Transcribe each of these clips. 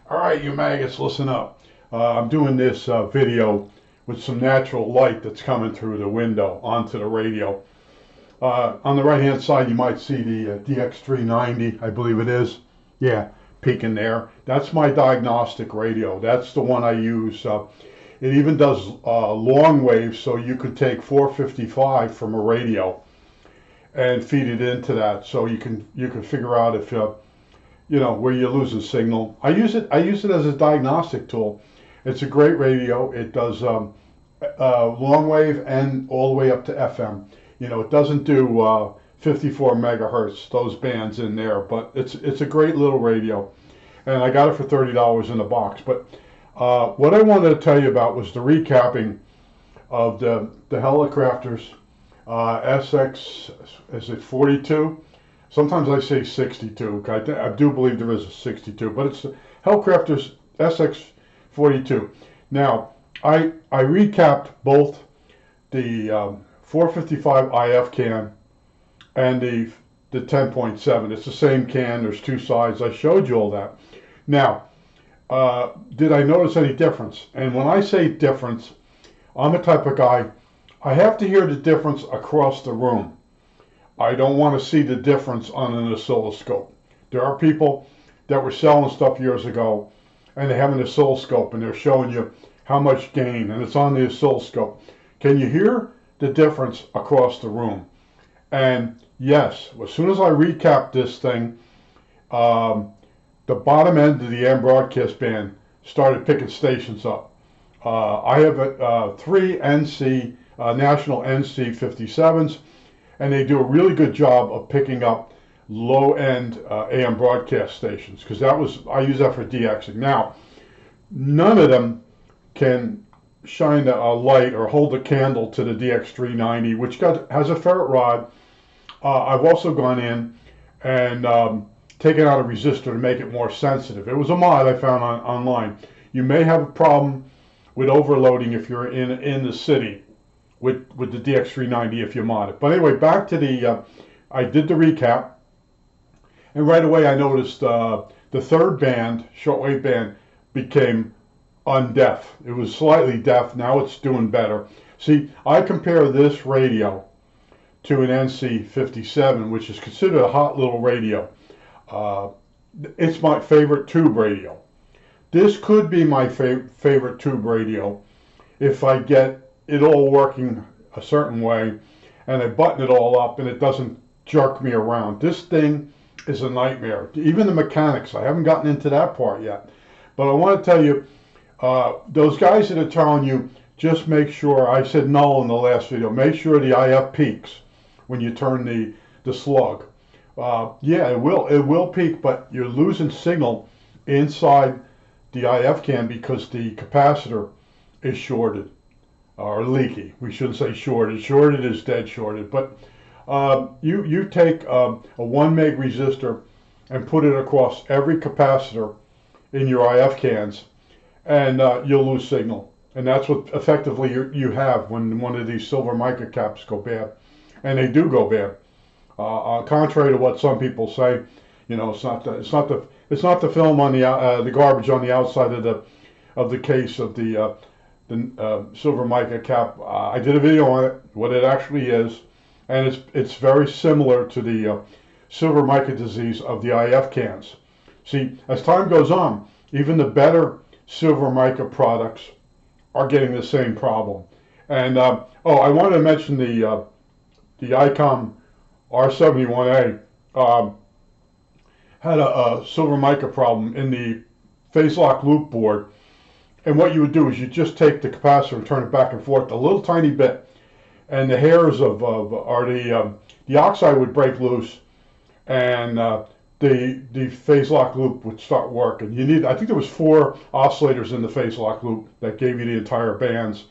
All right, you maggots, listen up. I'm doing this video with some natural light that's coming through the window onto the radio. On the right hand side, you might see the DX390, I believe it is. Yeah, peeking there. That's my diagnostic radio. That's the one I use. It even does long waves, so you could take 455 from a radio and feed it into that, so you can figure out if where you're losing signal. I use it as a diagnostic tool. It's a great radio. It does long wave and all the way up to FM. It doesn't do 54 megahertz, those bands in there, but it's a great little radio, and I got it for $30 in a box. But what I wanted to tell you about was the recapping of the Hallicrafters SX. Is it 42? Sometimes I say 62. I do believe there is a 62, but it's the Hallicrafters SX 42. Now, I recapped both the 455 IF can and the 10.7. It's the same can. There's two sides. I showed you all that. Now, did I notice any difference? And when I say difference, I'm the type of guy, I have to hear the difference across the room. I don't want to see the difference on an oscilloscope. There are people that were selling stuff years ago and they have an oscilloscope and they're showing you how much gain, and it's on the oscilloscope. Can you hear the difference across the room? And yes, as soon as I recap this thing, the bottom end of the AM broadcast band started picking stations up. I have three NC, national NC 57s, and they do a really good job of picking up low-end AM broadcast stations, because I use that for DXing. Now, none of them can shine a light or hold a candle to the DX390, which has a ferrite rod. I've also gone in and taken out a resistor to make it more sensitive. It was a mod I found online. You may have a problem with overloading if you're in the city with the DX390 if you mod it. But anyway, back to I did the recap, and right away I noticed the third band, shortwave band, became undeaf. It was slightly deaf. Now it's doing better. See, I compare this radio to an NC57, which is considered a hot little radio. It's my favorite tube radio. This could be my favorite tube radio if I get it all working a certain way and I button it all up and it doesn't jerk me around. This thing is a nightmare. Even the mechanics, I haven't gotten into that part yet. But I want to tell you, those guys that are telling you, just make sure, I said null in the last video, make sure the IF peaks when you turn the slug. Yeah, it will peak, but you're losing signal inside the IF can because the capacitor is shorted, or leaky. We shouldn't say shorted. Shorted is dead shorted. But you take a 1 meg resistor and put it across every capacitor in your IF cans, and you'll lose signal. And that's what effectively you have when one of these silver mica caps go bad, and they do go bad. Contrary to what some people say, it's not the film on the garbage on the outside of the case of the silver mica cap. I did a video on it, what it actually is, and it's very similar to the silver mica disease of the IF cans. See, as time goes on, even the better silver mica products are getting the same problem. And I wanted to mention the ICOM R71A had a silver mica problem in the phase lock loop board. And what you would do is you just take the capacitor and turn it back and forth a little tiny bit, and the hairs the oxide would break loose, and the phase lock loop would start working. I think there was 4 oscillators in the phase lock loop that gave you the entire bands.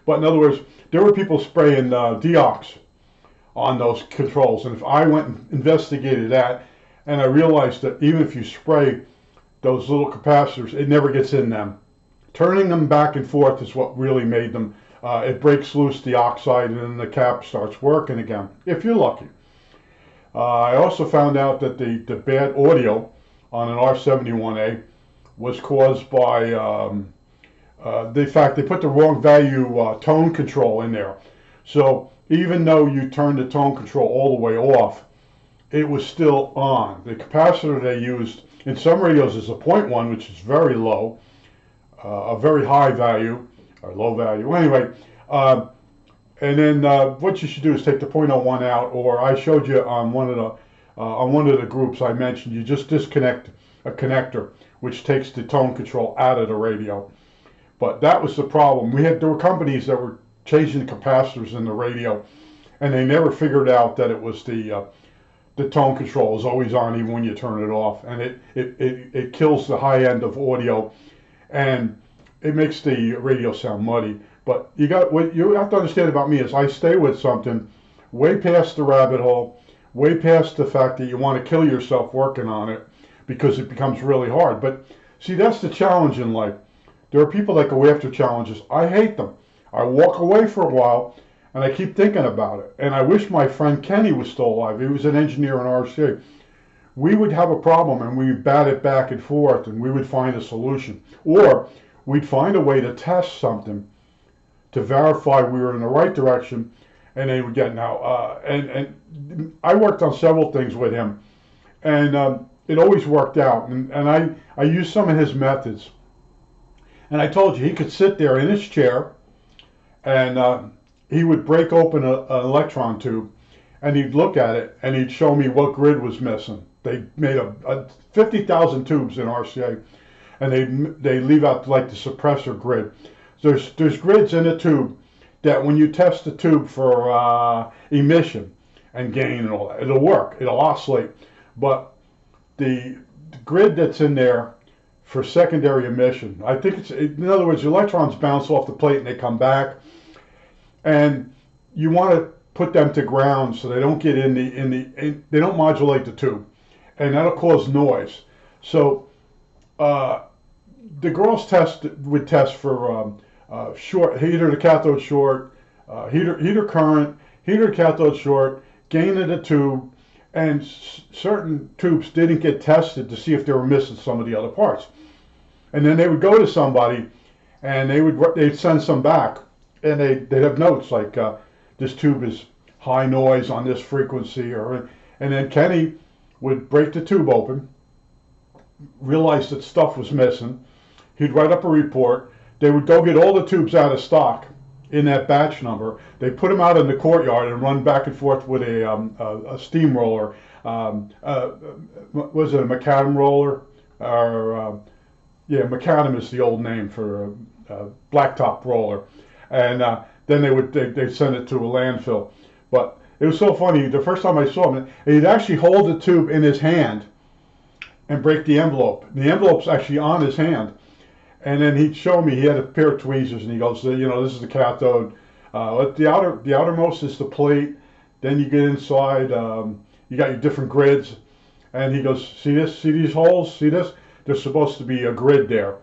But in other words, there were people spraying deox on those controls, and if I went and investigated that, and I realized that even if you spray those little capacitors, it never gets in them. Turning them back and forth is what really made them. It breaks loose the oxide, and then the cap starts working again, if you're lucky. I also found out that the bad audio on an R71A was caused by the fact they put the wrong value tone control in there. So even though you turned the tone control all the way off, it was still on. The capacitor they used in some radios is a 0.1, which is very low, a very high value, or low value. Anyway, and then what you should do is take the 0.01 out, or I showed you on one of the groups I mentioned, you just disconnect a connector, which takes the tone control out of the radio. But that was the problem. There were companies that were changing the capacitors in the radio, and they never figured out that it was the tone control is always on even when you turn it off, and it kills the high end of audio, and it makes the radio sound muddy. But what you have to understand about me is I stay with something way past the rabbit hole, way past the fact that you want to kill yourself working on it because it becomes really hard. But see, that's the challenge in life. There are people that go after challenges. I hate them. I walk away for a while and I keep thinking about it. And I wish my friend Kenny was still alive. He was an engineer in RCA. We would have a problem and we'd bat it back and forth and we would find a solution. Or we'd find a way to test something to verify we were in the right direction, and they would get and I worked on several things with him, and it always worked out, and I used some of his methods. And I told you, he could sit there in his chair, and he would break open an electron tube, and he'd look at it, and he'd show me what grid was missing. They made a 50,000 tubes in RCA, and they leave out like the suppressor grid. There's grids in a tube that when you test the tube for emission and gain and all that, it'll work. It'll oscillate. But the grid that's in there for secondary emission, I think in other words, the electrons bounce off the plate and they come back. And you want to put them to ground so they don't get they don't modulate the tube. And that'll cause noise. So the girls would test for short heater to cathode short, heater current, heater to cathode short, gain of the tube, and certain tubes didn't get tested to see if they were missing some of the other parts. And then they would go to somebody, and they'd send some back, and they'd have notes like this tube is high noise on this frequency, and then Kenny would break the tube open, realize that stuff was missing. He'd write up a report. They would go get all the tubes out of stock in that batch number. They put them out in the courtyard and run back and forth with a steamroller. Was it a macadam roller? Or yeah, macadam is the old name for a blacktop roller. And then they'd send it to a landfill. But it was so funny. The first time I saw him, he'd actually hold the tube in his hand and break the envelope. The envelope's actually on his hand. And then he'd show me, he had a pair of tweezers, and he goes, you know, this is the cathode. The outermost is the plate. Then you get inside, you got your different grids. And he goes, see this, see these holes, see this? There's supposed to be a grid there,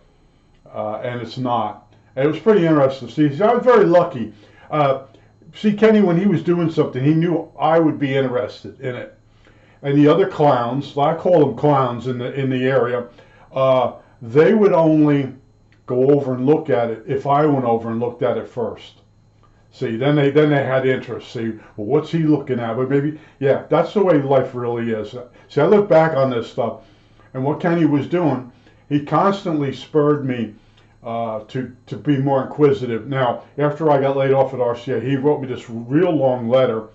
and it's not. And it was pretty interesting to see. I was very lucky. See, Kenny, when he was doing something, he knew I would be interested in it. And the other clowns, I call them clowns in the area, they would only go over and look at it if I went over and looked at it first. See, then they had interest. See, well, what's he looking at? But maybe, yeah, that's the way life really is. See, I look back on this stuff, and what Kenny was doing, he constantly spurred me to be more inquisitive. Now, after I got laid off at RCA, he wrote me this real long letter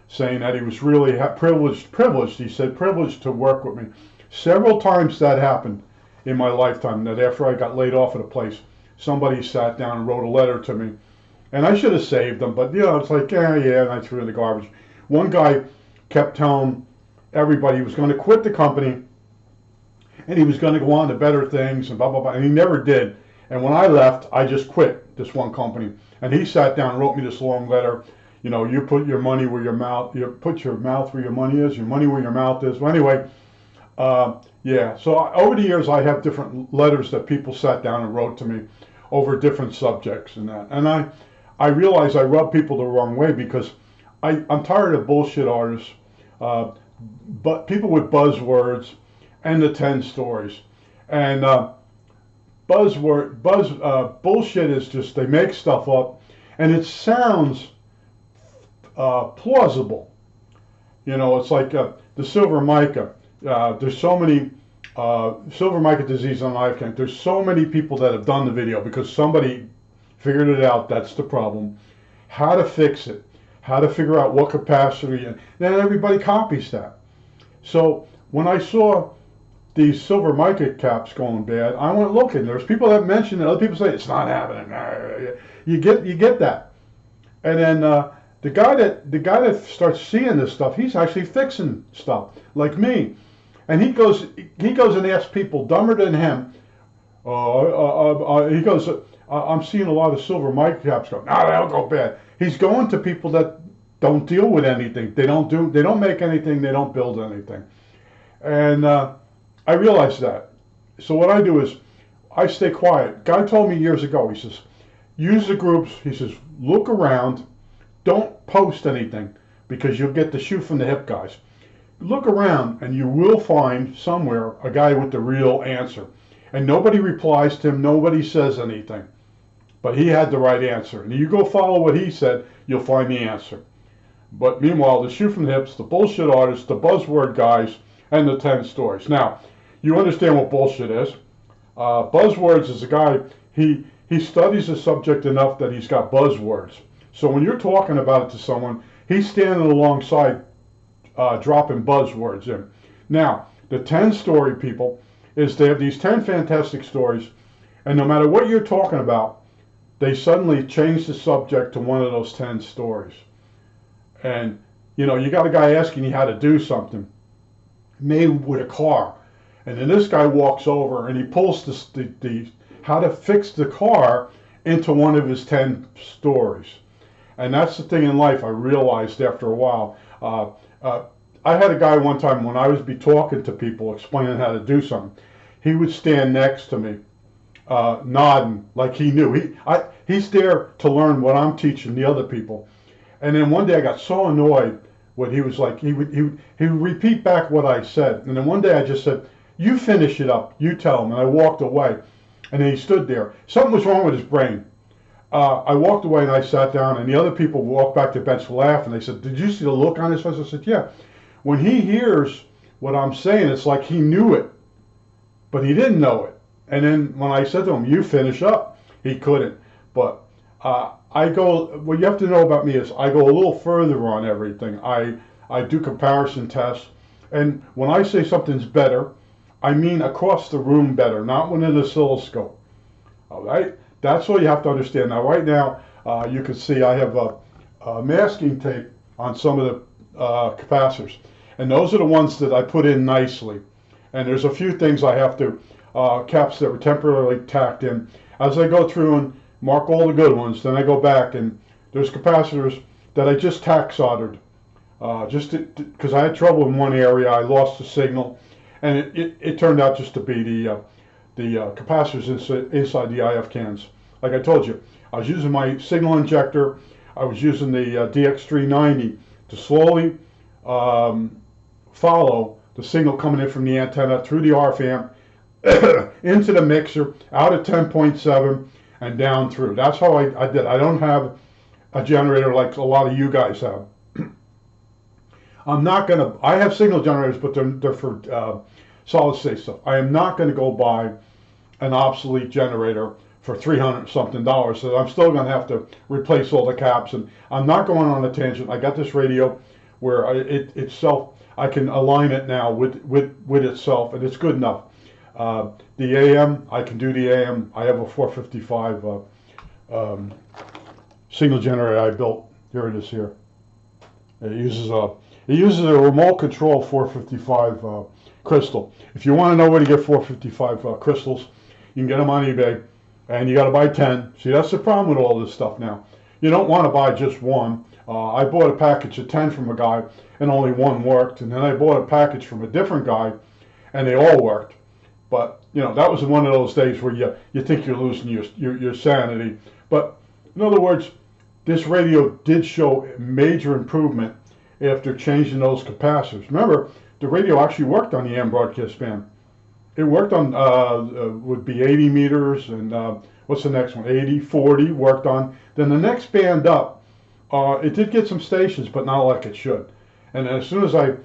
saying that he was really privileged. He said, privileged to work with me. Several times that happened in my lifetime, that after I got laid off at a place, somebody sat down and wrote a letter to me. And I should have saved them, but you know, it's like, yeah, and I threw it in the garbage. One guy kept telling everybody he was going to quit the company and he was going to go on to better things and blah, blah, blah, and he never did. And when I left, I just quit this one company. And he sat down and wrote me this long letter. You know, you put your money where your mouth, you put your mouth where your money is, your money where your mouth is. Well, anyway, yeah, so over the years I have different letters that people sat down and wrote to me over different subjects and that. And I realize I rub people the wrong way because I'm tired of bullshit artists, but people with buzzwords and the 10 stories. And bullshit is just they make stuff up, and it sounds plausible. You know, it's like the silver mica. There's so many silver mica disease on live cam. There's so many people that have done the video because somebody figured it out. That's the problem. How to fix it. How to figure out what capacity, and then everybody copies that. So when I saw these silver mica caps going bad, I went looking. There's people that mention it. Other people say it's not happening. You get that, and then the guy that starts seeing this stuff, he's actually fixing stuff like me, and he goes and asks people dumber than him. He goes, I'm seeing a lot of silver mica caps go. No, they'll go bad. He's going to people that don't deal with anything. They don't make anything. They don't build anything. And I realized that. So what I do is I stay quiet. Guy told me years ago, he says, use the groups. He says, look around. Don't post anything because you'll get the shoot from the hip guys. Look around and you will find somewhere a guy with the real answer. And nobody replies to him. Nobody says anything. But he had the right answer. And you go follow what he said, you'll find the answer. But meanwhile, the shoot from the hips, the bullshit artists, the buzzword guys, and the 10 stories. Now, you understand what bullshit is. Buzzwords is a guy, he studies the subject enough that he's got buzzwords. So when you're talking about it to someone, he's standing alongside dropping buzzwords in. Now, the 10 story people is they have these 10 fantastic stories, and no matter what you're talking about, they suddenly change the subject to one of those 10 stories. And, you know, you got a guy asking you how to do something, maybe with a car. And then this guy walks over and he pulls the how to fix the car into one of his 10 stories. And that's the thing in life I realized after a while. I had a guy one time when I was talking to people explaining how to do something. He would stand next to me, nodding like he knew. He's there to learn what I'm teaching the other people. And then one day I got so annoyed what he was like. He would repeat back what I said. And then one day I just said, "You finish it up. You tell him." And I walked away. And then he stood there. Something was wrong with his brain. I walked away and I sat down. And the other people walked back to the bench to laugh. And they said, "Did you see the look on his face?" I said, "Yeah." When he hears what I'm saying, it's like he knew it, but he didn't know it. And then when I said to him, "You finish up," he couldn't. But what you have to know about me is I go a little further on everything. I do comparison tests. And when I say something's better, I mean across the room better, not with an oscilloscope. All right? That's what you have to understand. Now, right now, you can see I have a masking tape on some of the capacitors. And those are the ones that I put in nicely. And there's a few things I have to, caps that were temporarily tacked in. As I go through and mark all the good ones, then I go back and there's capacitors that I just tack soldered. Just because I had trouble in one area, I lost the signal. And it turned out just to be the capacitors inside the IF cans. Like I told you, I was using my signal injector. I was using the DX390 to slowly follow the signal coming in from the antenna through the RF amp into the mixer, out at 10.7 and down through. That's how I did. I don't have a generator like a lot of you guys have. I have signal generators, but they're for solid state stuff. I am not going to go buy an obsolete generator for $300 something. So I'm still going to have to replace all the caps, and I'm not going on a tangent. I got this radio where I can align it now with itself, and it's good enough. The AM, I can do the AM. I have a 455 signal generator I built. Here it is here. It uses a remote control 455 crystal. If you want to know where to get 455 crystals, you can get them on eBay, and you got to buy 10. See, that's the problem with all this stuff now. You don't want to buy just one. I bought a package of 10 from a guy, and only one worked. And then I bought a package from a different guy, and they all worked. But you know, that was one of those days where you think you're losing your sanity. But in other words, this radio did show major improvement after changing those capacitors. Remember, the radio actually worked on the AM broadcast band. it worked on, would be 80 meters, and what's the next one? 80, 40 worked on. Then the next band up, it did get some stations, but not like it should. And as soon as I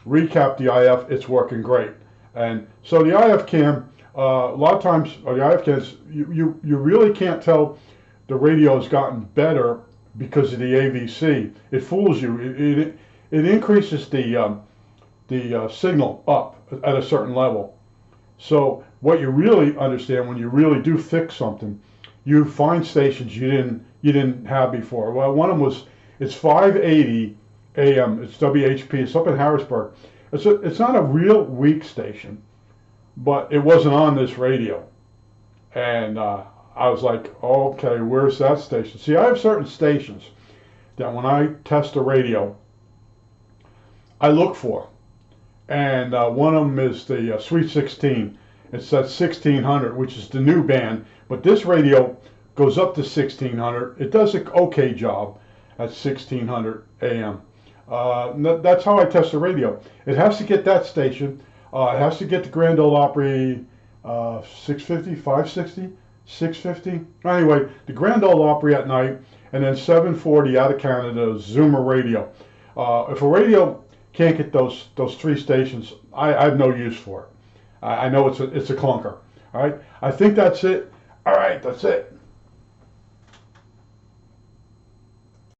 recap the IF, it's working great. And so the IF cam, a lot of times, or the IF cams, you really can't tell the radio has gotten better because of the AVC. It fools you. It increases the signal up at a certain level. So what you really understand when you really do fix something, you find stations you didn't have before. Well, one of them was, it's 580 AM. It's WHP. It's up in Harrisburg. It's not a real weak station, but it wasn't on this radio. And I was like, okay, where's that station? See, I have certain stations that when I test a radio, I look for. And one of them is the Sweet 16. It's that 1600, which is the new band. But this radio goes up to 1600. It does an okay job at 1600 AM. That's how I test the radio. It has to get that station. It has to get the Grand Ole Opry 650, 560, 650. Anyway, the Grand Ole Opry at night, and then 740 out of Canada, Zoomer radio. If a radio can't get those three stations, I have no use for it. I know it's a clunker. All right, I think that's it. All right, that's it.